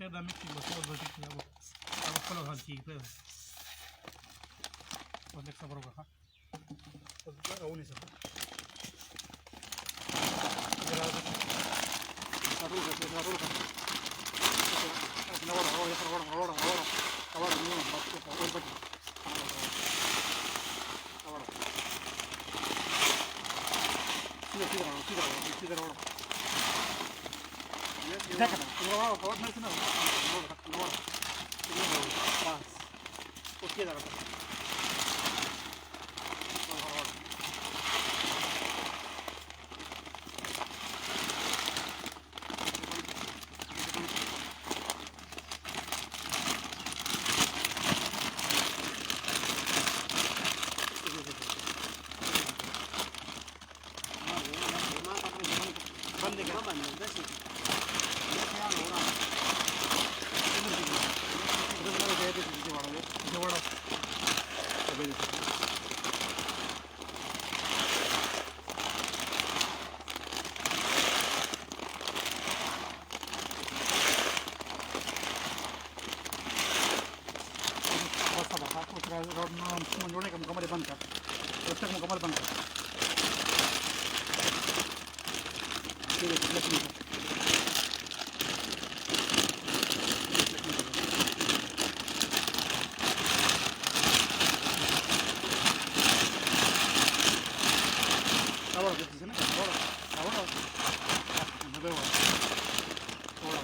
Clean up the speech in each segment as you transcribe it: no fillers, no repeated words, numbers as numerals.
الخير ده ميكسي بس هو بتيجي ابو كله هالكي كده ودك صبروا بقى اوني صبر मुकम्मल बंद कर जब तक मुकम्मल बंद कर ahora que se me ahora me veo ahora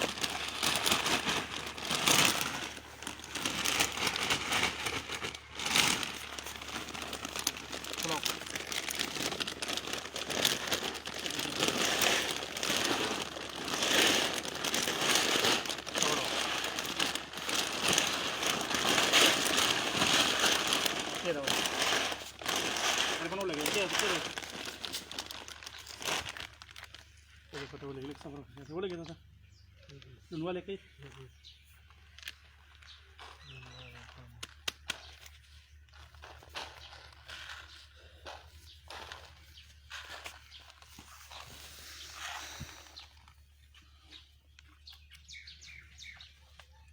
quiero no le quiero तो बोले लिख सब रख बोले क्या था दुनवा लेके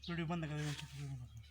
वीडियो बंद कर दे